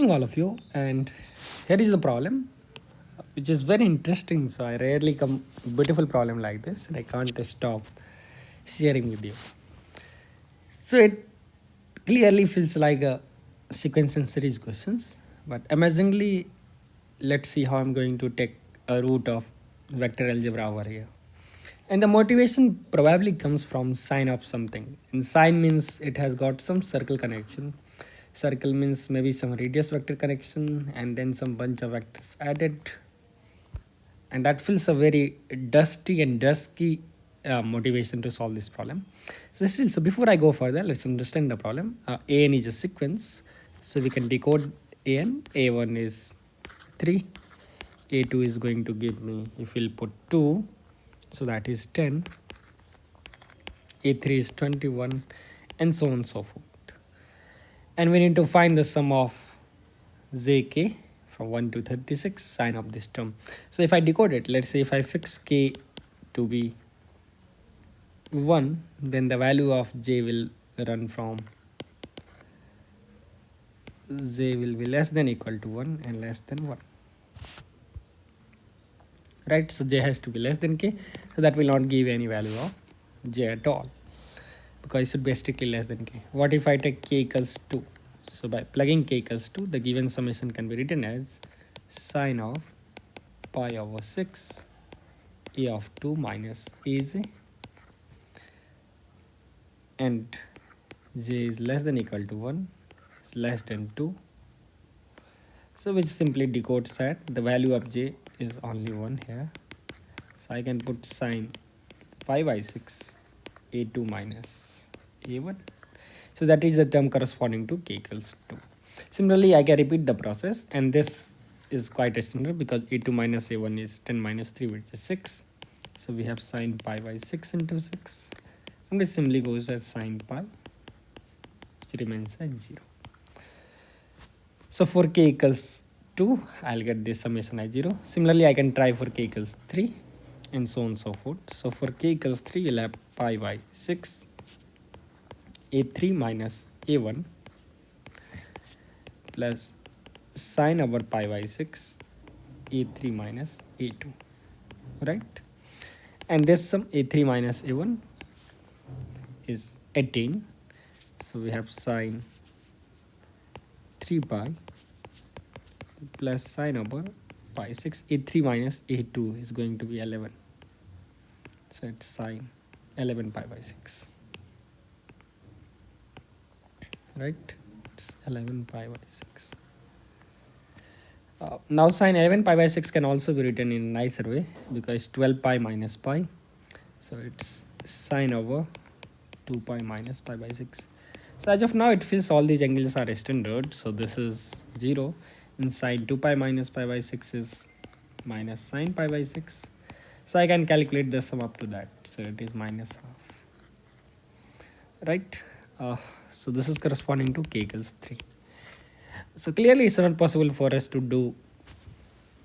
morning, all of you. And here is the problem, which is very interesting. So I rarely come beautiful problem like this, and I can't stop sharing with you. So it clearly feels like a sequence and series questions, but amazingly, let's see how I'm going to take a root of vector algebra over here. And the motivation probably comes from sign of something. And sign means it has got some circle connection. Circle means maybe some radius vector connection and then some bunch of vectors added. And that feels a very dusty and dusky motivation to solve this problem. So before I go further, let's understand the problem. AN is a sequence. So we can decode AN. A1 is 3. A2 is going to give me, if we'll put 2, so that is 10. A3 is 21, and so on and so forth. And we need to find the sum of jk from 1 to 36, sign of this term. So if I decode it, let's say if I fix k to be 1, then the value of j will run from j will be less than equal to 1 and less than 1. Right, so j has to be less than k, so that will not give any value of j at all, because it should be strictly less than k. What if I take k equals 2? So by plugging k equals 2, the given summation can be written as sine of pi over 6 a of 2 minus aj, and j is less than equal to 1, is less than 2. So which simply decodes that the value of j is only 1 here. So I can put sine pi by 6 a2 minus a1. So that is the term corresponding to k equals 2. Similarly, I can repeat the process, and this is quite standard because a2 minus a1 is 10 minus 3, which is 6. So we have sine pi by 6 into 6, and this simply goes as sine pi, which remains as 0. So for k equals 2, I'll get this summation as 0. Similarly, I can try for k equals 3 and so on and so forth. So for k equals 3, we'll have pi by 6 a3 minus a1 plus sine over pi by 6 a3 minus a2, right? And this sum a3 minus a1 is 18. So we have sine 3 pi plus sine over pi 6 a3 minus a2 is going to be 11. So it's sine 11 pi by 6. Right, it's 11 pi by 6. Now sine 11 pi by 6 can also be written in a nicer way, because 12 pi minus pi, so it's sine over 2 pi minus pi by 6. So as of now, it feels all these angles are standard. So this is 0, and sine 2 pi minus pi by 6 is minus sine pi by 6. So I can calculate the sum up to that. So it is minus half, right? So this is corresponding to k equals 3. So clearly it's not possible for us to do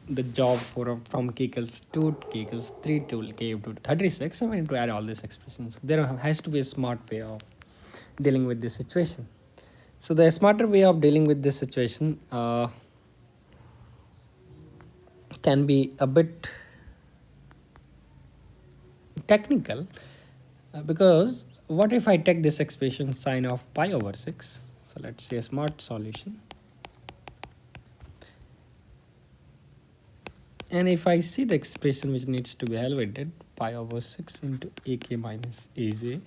the job from k equals 2 to k equals 3 to k equals 36. So we need to add all these expressions. There has to be a smart way of dealing with this situation. So the smarter way of dealing with this situation can be a bit technical, because what if I take this expression sine of pi over 6? So let's say a smart solution. And if I see the expression which needs to be elevated, pi over 6 into ak minus aj.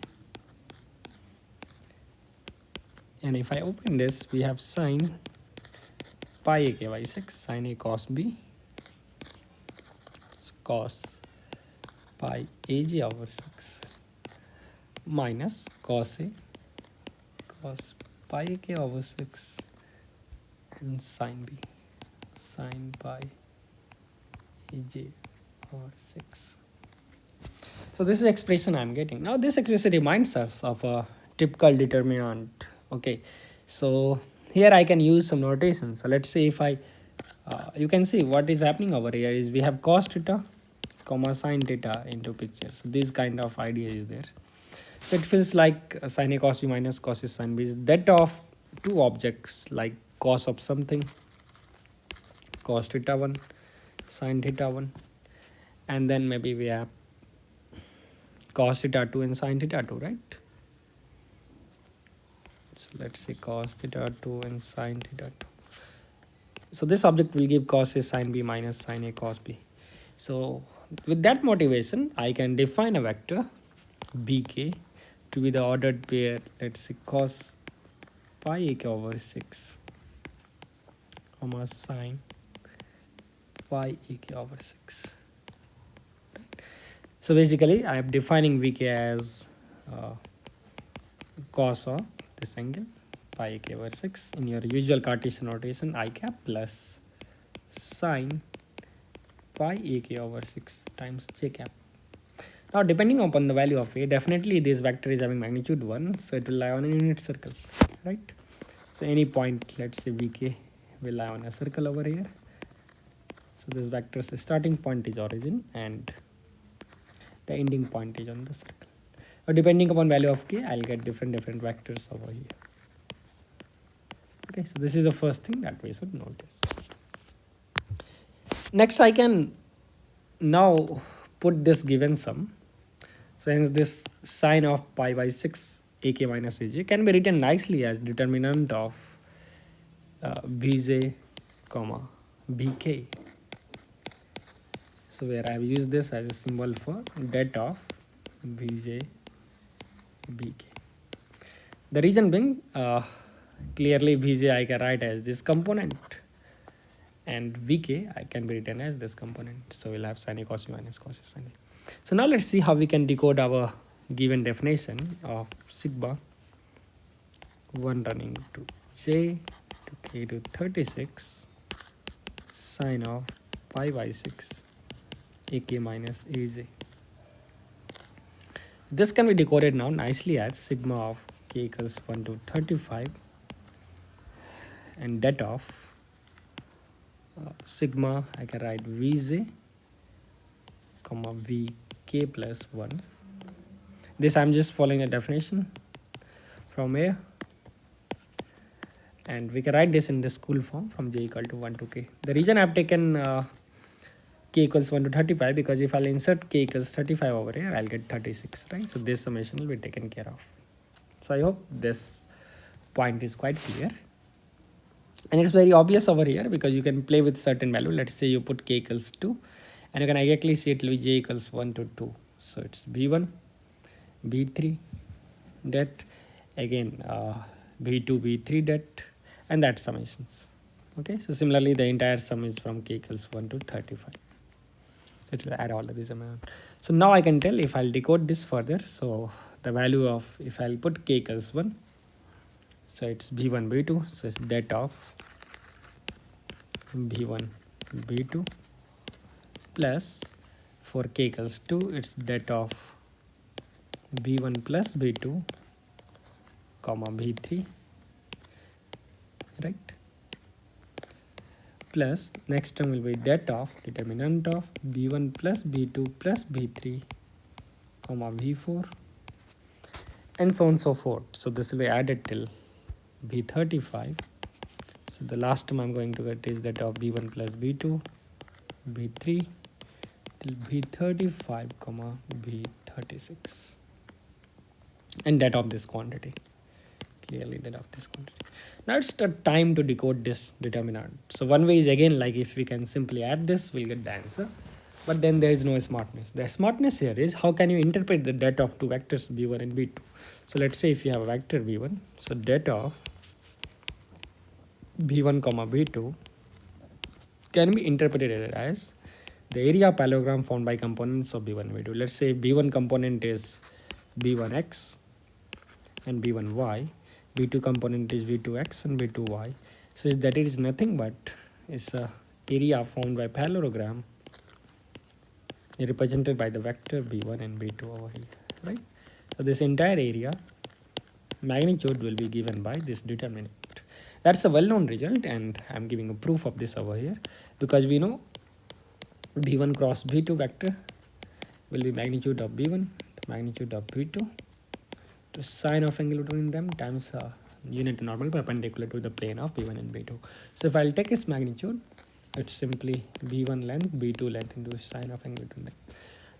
And if I open this, we have sine pi ak by 6, sine a cos b, cos pi aj over 6 minus cos a cos pi ak over 6 and sine b, sine pi aj over 6. So this is the expression I'm getting. Now this expression reminds us of a typical determinant. Okay, so here I can use some notation. So let's say if I you can see what is happening over here is we have cos theta comma sine theta into picture. So this kind of idea is there. So it feels like sine a cos b minus cos a sine b is that of two objects, like cos of something cos theta 1, sin theta 1, and then maybe we have cos theta 2 and sin theta 2, right? So let's say cos theta 2 and sin theta 2. So this object will give cos A sin B minus sin A cos B. So with that motivation, I can define a vector bk to be the ordered pair, let's say cos pi ak over 6 comma sin pi ak over 6. So basically I am defining vk as cos of this angle pi ak over 6 in your usual Cartesian notation I cap plus sin pi ak over 6 times j cap. Now depending upon the value of a, definitely this vector is having magnitude 1, so it will lie on a unit circle, right? So any point, let's say vk, will lie on a circle over here. So this vector's starting point is origin and the ending point is on the circle. But depending upon value of k, I'll get different vectors over here. Okay, so this is the first thing that we should notice. Next, I can now put this given sum. So hence this sine of pi by 6 ak minus aj can be written nicely as determinant of bj comma bk. So where I have used this as a symbol for det of bj bk. The reason being, clearly bj I can write as this component and vk I can be written as this component. So we'll have sin a cos b minus cos a sin a. So now let's see how we can decode our given definition of sigma 1 running to j to k to 36 sine of pi by 6 ak minus aj. This can be decoded now nicely as sigma of k equals 1 to 35 and that of sigma I can write vj comma vk plus 1. This I'm just following a definition from here, and we can write this in the school form from j equal to 1 to k. The reason I've taken k equals 1 to 35 because if I'll insert k equals 35 over here, I'll get 36, right? So this summation will be taken care of. So I hope this point is quite clear. And it's very obvious over here because you can play with certain value. Let's say you put k equals 2 and you can exactly see it will be j equals 1 to 2. So it's b1, b3 det, again b2, b3 det, and that summations. Okay, so similarly the entire sum is from k equals 1 to 35. So it will add all of this amount. So now I can tell if I'll decode this further. So the value of, if I'll put k equals 1, so it's b1, b2, so it's det of b1, b2 plus for k equals 2, it's det of b1 plus b2 comma b3, right? Plus next term will be that of determinant of b1 plus b2 plus b3 comma b4 and so on and so forth. So this will be added till b35. So the last term I'm going to get is that of b1 plus b2 b3 till b35 comma b36 and that of this quantity, clearly that of this quantity. Now it's the time to decode this determinant. So one way is again like if we can simply add this, we'll get the answer. But then there is no smartness. The smartness here is how can you interpret the det of two vectors b1 and b2. So let's say if you have a vector b1, so det of b1 comma b2 can be interpreted as the area of parallelogram formed by components of b1 and b2. Let's say b1 component is b1x and b1y, b2 component is b2x and b2y. So that it is nothing but it's a area formed by parallelogram represented by the vector b1 and b2 over here, right? So this entire area magnitude will be given by this determinant. That's a well-known result, and I'm giving a proof of this over here because we know b1 cross b2 vector will be magnitude of b1, magnitude of b2, to sine of angle between them times unit normal perpendicular to the plane of b1 and b2. So if I'll take its magnitude, it's simply b1 length, b2 length into sine of angle between them.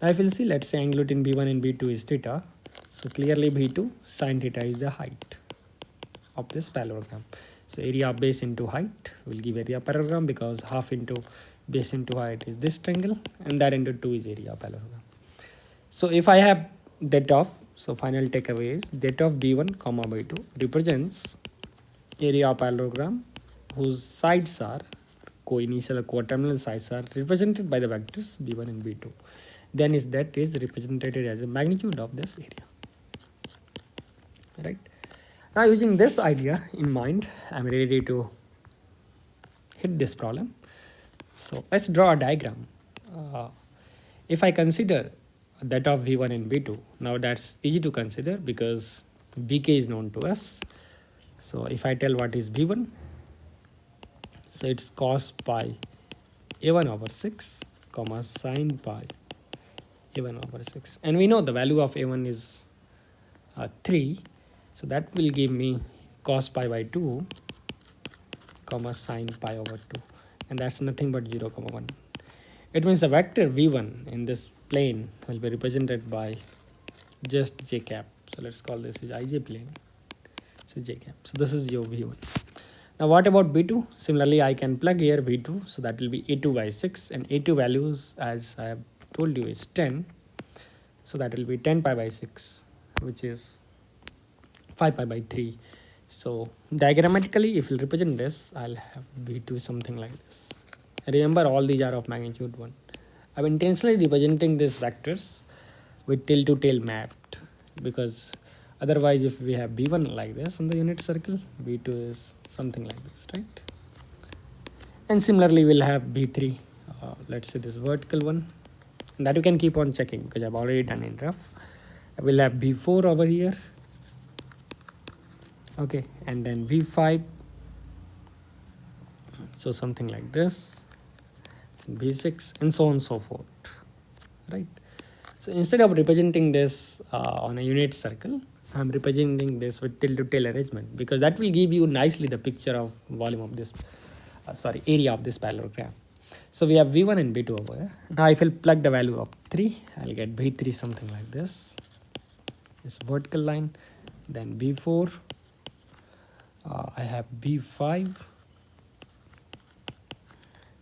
Now if you'll see, let's say angle between b1 and b2 is theta. So clearly b2 sine theta is the height of this parallelogram. So area of base into height will give area of parallelogram, because half into base into height is this triangle, and that into 2 is area of parallelogram. So if I have that of, so final takeaway is that of b1 comma b2 represents area of parallelogram whose sides are co-initial or co-terminal sides are represented by the vectors b1 and b2. Then is that is represented as a magnitude of this area. Right. Now using this idea in mind, I'm ready to hit this problem. So let's draw a diagram. If I consider that of v1 and v2, now that's easy to consider because vk is known to us. So if I tell what is v1, so it's cos pi a1 over 6 comma sine pi a1 over 6, and we know the value of a1 is 3, so that will give me cos pi by 2 comma sine pi over 2, and that's nothing but 0 comma 1. It means the vector v1 in this plane will be represented by just j cap. So let's call this is ij plane, so j cap. So this is your v1. Now what about b2? Similarly, I can plug here b2, so that will be a2 by 6, and a2 values, as I have told you, is 10. So that will be 10 pi by 6, which is 5 pi by 3. So diagrammatically, if you represent this, I'll have b2 something like this. Remember, all these are of magnitude 1. I'm intentionally representing these vectors with tail to tail mapped, because otherwise if we have b1 like this in the unit circle, b2 is something like this, right? And similarly we'll have b3, let's say this vertical one, and that you can keep on checking because I've already done in rough. I will have b4 over here, okay, and then b5, so something like this, b6, and so on and so forth, right? So instead of representing this on a unit circle, I'm representing this with tail to tail arrangement, because that will give you nicely the picture of volume of this area of this parallelogram. So we have v1 and b2 over here. Now if I plug the value of 3, I'll get b3 something like this vertical line, then b4, I have b5,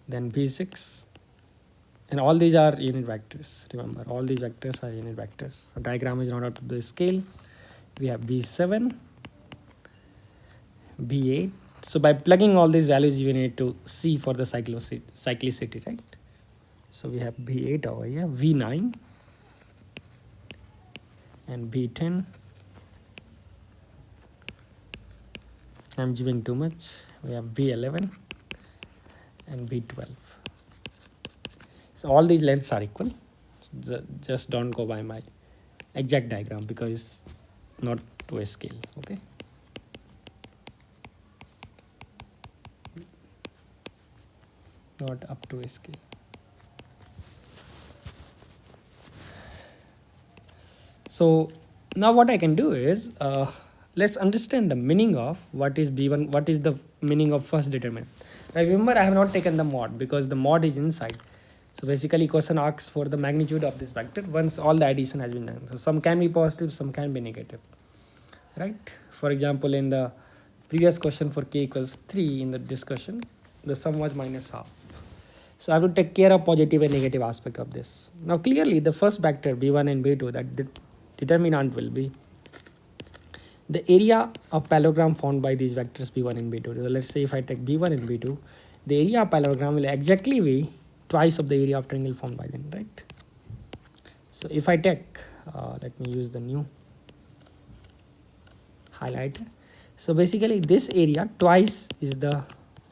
then b6, and all these are unit vectors. Remember, all these vectors are unit vectors. The diagram is not up to the scale. We have b7, b8. So by plugging all these values, you need to see for the cyclicity, right? So we have b8 over here, v9, and b10. I'm giving too much. We have b11 and b12. So all these lengths are equal. Just don't go by my exact diagram because it's not to a scale, okay? Not up to a scale. So now what I can do is, let's understand the meaning of what is b1, what is the meaning of first determinant. Now remember, I have not taken the mod because the mod is inside. So basically question asks for the magnitude of this vector once all the addition has been done. So some can be positive, some can be negative, right? For example, in the previous question for k equals 3 in the discussion, the sum was minus half. So I have to take care of positive and negative aspect of this. Now clearly the first vector b1 and b2, that determinant will be the area of parallelogram formed by these vectors b1 and b2. So let's say if I take b1 and b2, the area of parallelogram will exactly be twice of the area of triangle formed by them, right? So if I take, let me use the new highlighter. So basically this area twice is the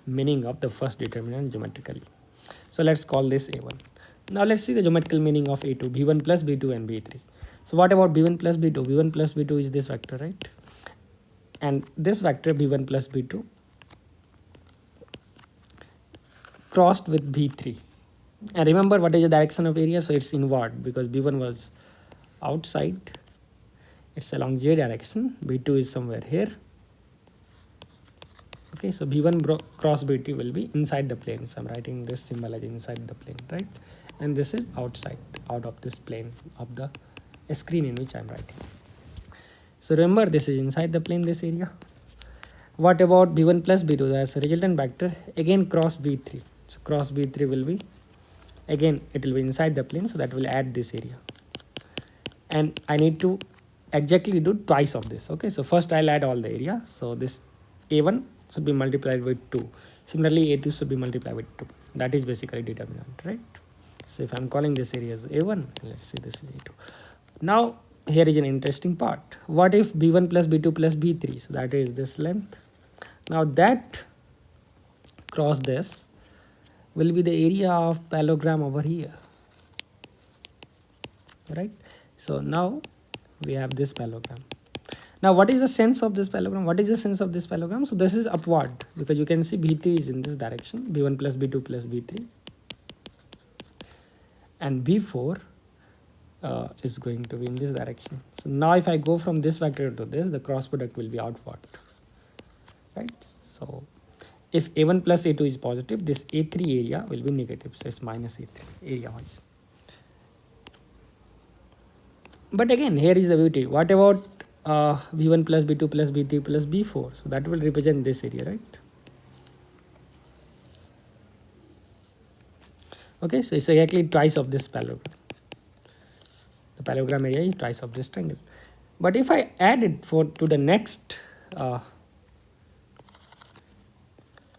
meaning of the first determinant geometrically. So let's call this a1. Now let's see the geometrical meaning of a2, b1 plus b2 and b3. So what about b1 plus b2? b1 plus b2 is this vector, right? And this vector b1 plus b2 crossed with b3. And remember what is the direction of area? So it's inward because b1 was outside. It's along j direction. b2 is somewhere here. Okay, so b1 cross b2 will be inside the plane, so I'm writing this symbol as inside the plane, right? And this is outside, out of this plane of the screen in which I'm writing. So remember, this is inside the plane, this area. What about b1 plus b2? That's a resultant vector, again cross b3. So cross b3 will be, again it will be inside the plane, so that will add this area. And I need to exactly do twice of this. Okay, so first I'll add all the area. So this a1 should be multiplied with 2. Similarly, a2 should be multiplied with 2. That is basically determinant, right? So if I'm calling this area as a1, let's say this is a2. Now here is an interesting part. What if b1 plus b2 plus b3? So that is this length. Now that cross this will be the area of parallelogram over here, right? So now we have this parallelogram. Now what is the sense of this parallelogram? What is the sense of this parallelogram? So this is upward, because you can see b3 is in this direction, b1 plus b2 plus b3, and b4 is going to be in this direction. So now if I go from this vector to this, the cross product will be outward, right? So if a1 plus a2 is positive, this a3 area will be negative, so it's minus a3 area wise. But again, here is the beauty. What about b1 plus b2 plus b3 plus b4? So that will represent this area, right? Okay, so it's exactly twice of this parallelogram. The parallelogram area is twice of this triangle. But if I add it to the next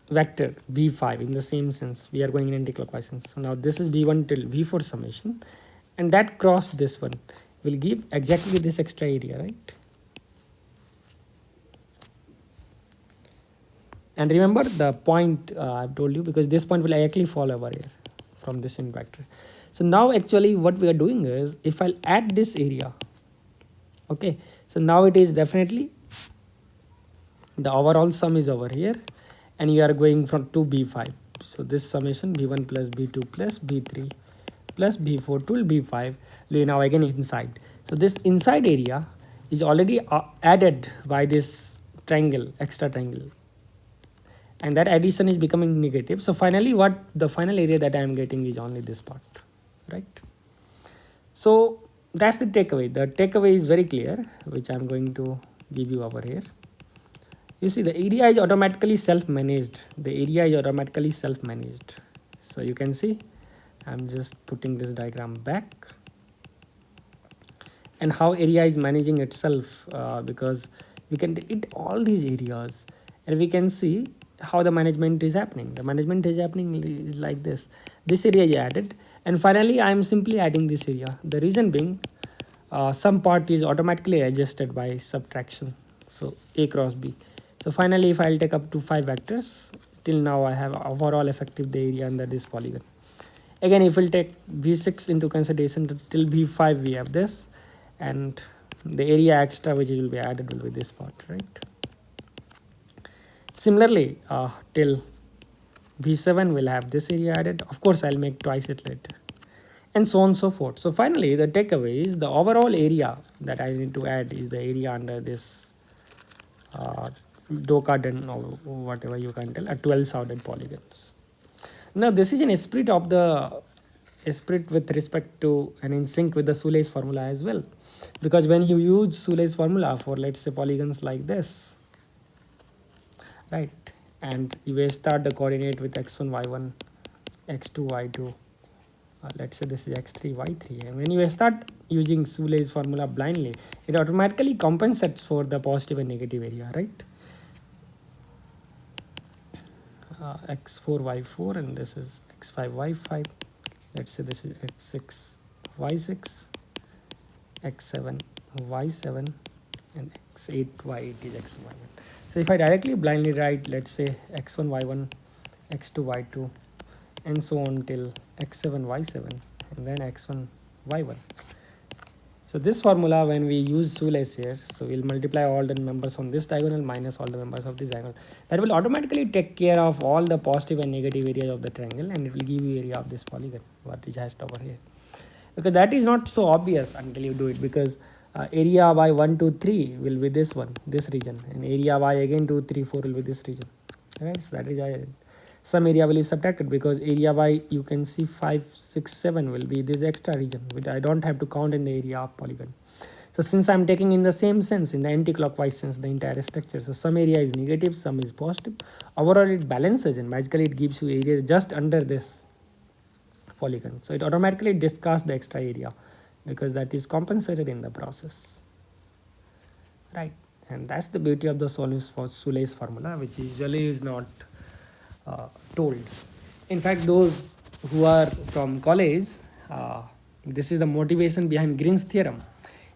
vector b5, in the same sense, we are going in anti-clockwise sense. So now this is b1 till b4 summation, and that cross this one will give exactly this extra area, right? And remember the point I've told you, because this point will actually fall over here from this in vector. So now actually what we are doing is, if I'll add this area, okay, so now it is definitely the overall sum is over here, and you are going from to b5. So this summation b1 plus b2 plus b3 plus b4 to b5 will now again inside. So this inside area is already added by this triangle, extra triangle, and that addition is becoming negative. So finally what the final area that I am getting is only this part, right? So that's the takeaway. The takeaway is very clear, which I'm going to give you over here. You see, the area is automatically self-managed. The area is automatically self-managed. So you can see, I'm just putting this diagram back, and how area is managing itself, because we can delete all these areas and we can see how the management is happening. The management is happening is like this. This area is added, and finally I am simply adding this area. The reason being, some part is automatically adjusted by subtraction. So a cross b. So finally, if I'll take up to 5 vectors, till now I have overall effective area under this polygon. Again, if we'll take b6 into consideration, till b5 we have this, and the area extra which will be added will be this part, right? Similarly, till b7 will have this area added. Of course, I'll make twice it later, and so on and so forth. So finally, the takeaway is the overall area that I need to add is the area under this Dokaden, or whatever you can tell, 12 solid polygons. Now this is an esprit of the esprit with respect to and in sync with the Soulei's formula as well, because when you use Soulei's formula for, let's say, polygons like this, right, and you will start the coordinate with x1 y1 x2 y2, let's say this is x3 y3, and when you start using Soulei's formula blindly, it automatically compensates for the positive and negative area, right? X4 y4, and this is x5 y5, let's say this is x6 y6, x7 y7, and x8 y8 is x1 y1. So if I directly blindly write, let's say x1 y1 x2 y2 and so on till x7 y7 and then x1 y1. So this formula, when we use Soulei's here, so we'll multiply all the members on this diagonal minus all the members of this diagonal. That will automatically take care of all the positive and negative areas of the triangle, and it will give you area of this polygon, what is hashed over here. Because that is not so obvious until you do it, because area by 1, 2, 3 will be this one, this region, and area by again 2, 3, 4 will be this region. right? So that is some area will be subtracted, because area by, you can see 5 6 7 will be this extra region which I don't have to count in the area of polygon. So since I'm taking in the same sense, in the anti-clockwise sense, the entire structure, so some area is negative, some is positive, overall it balances and magically it gives you area just under this polygon. So it automatically discards the extra area because that is compensated in the process, right? And that's the beauty of the Soulé's formula, which usually is not told. In fact, those who are from college, uh, this is the motivation behind Green's theorem.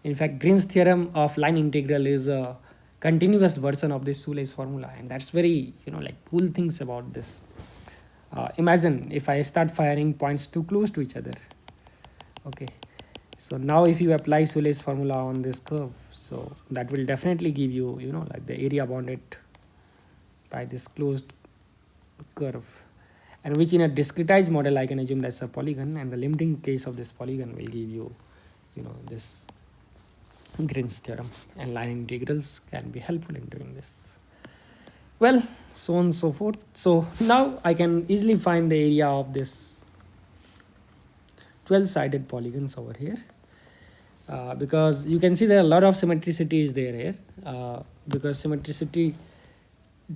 In fact, Green's theorem of line integral is a continuous version of this Soulé's formula, and that's very, like, cool things about this. Imagine if I start firing points too close to each other. Okay, so now if you apply Soulé's formula on this curve, so that will definitely give you, like the area bounded by this closed curve, and which in a discretized model I can assume that's a polygon, and the limiting case of this polygon will give you, this Green's theorem, and line integrals can be helpful in doing this. Well, so on and so forth. So now I can easily find the area of this 12-sided polygons over here, because you can see there are a lot of symmetricity is there here, because symmetricity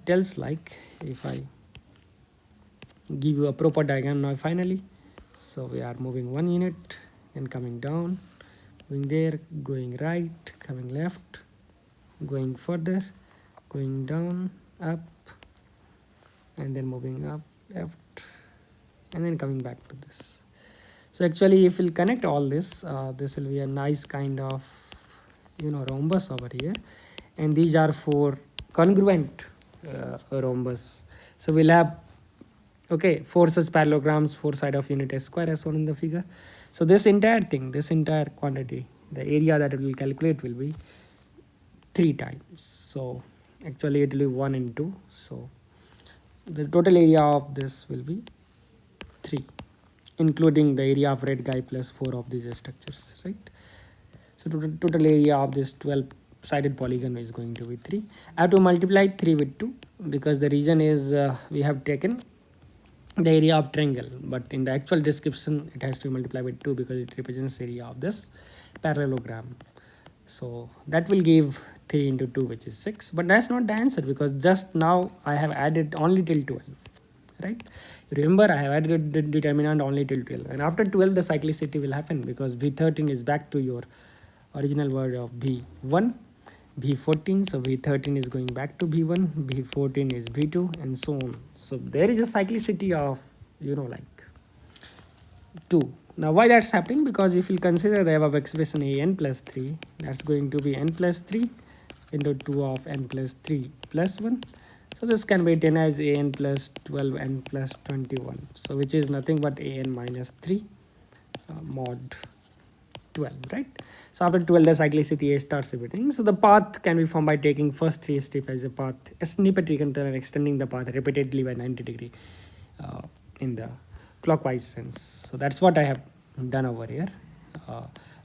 tells, like, if I give you a proper diagram now finally, so we are moving one unit and coming down, going there, going right, coming left, going further, going down, up, and then moving up, left, and then coming back to this. So actually if we'll connect all this, this will be a nice kind of, rhombus over here, and these are four congruent rhombus. So we'll have, okay, four such parallelograms, four side of unit s square as shown in the figure. So this entire thing, this entire quantity, the area that it will calculate will be 3 times. So actually it will be 1 and 2. So the total area of this will be 3, including the area of red guy plus 4 of these structures, right? So total area of this 12-sided polygon is going to be 3. I have to multiply 3 with 2 because the reason is we have taken the area of triangle, but in the actual description it has to be multiplied with 2 because it represents area of this parallelogram. So that will give 3 into 2, which is 6, but that's not the answer because just now I have added only till 12, right? Remember, I have added the determinant only till 12, and after 12 the cyclicity will happen because V13 is back to your original word of V1, V14, so V13 is going back to V1, V14 is V2, and so on. So there is a cyclicity of, like 2. Now why that's happening? Because if you consider the above expression a n plus 3, that's going to be n plus 3 into 2 of n plus 3 plus 1. So this can be written as a n plus 12 n plus 21. So which is nothing but a n minus 3 mod 12, right? So after 12 the cyclicity starts repeating. So the path can be formed by taking first 3 steps as a path, a snippet we can tell, and extending the path repeatedly by 90 degree in the clockwise sense. So that's what I have done over here,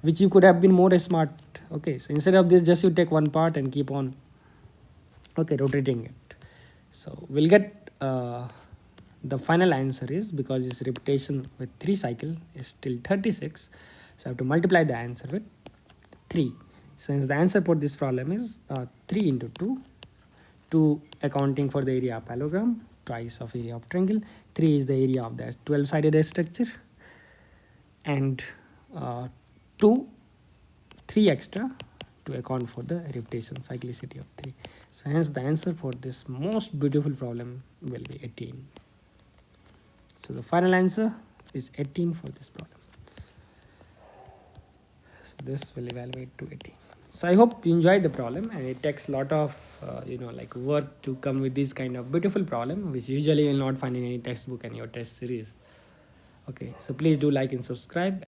which you could have been more smart. Okay, so instead of this, just you take one part and keep on, okay, rotating it. So we'll get the final answer is, because this repetition with 3 cycle is still 36, so I have to multiply the answer with 3. Since the answer for this problem is 3 into 2, 2 accounting for the area of parallelogram, twice of area of triangle, 3 is the area of the 12-sided structure, and 3 extra to account for the repetition cyclicity of 3. So hence the answer for this most beautiful problem will be 18. So the final answer is 18 for this problem. So this will evaluate to 18. So I hope you enjoyed the problem, and it takes a lot of like work to come with this kind of beautiful problem, which usually you will not find in any textbook and your test series. Okay, so please do like and subscribe.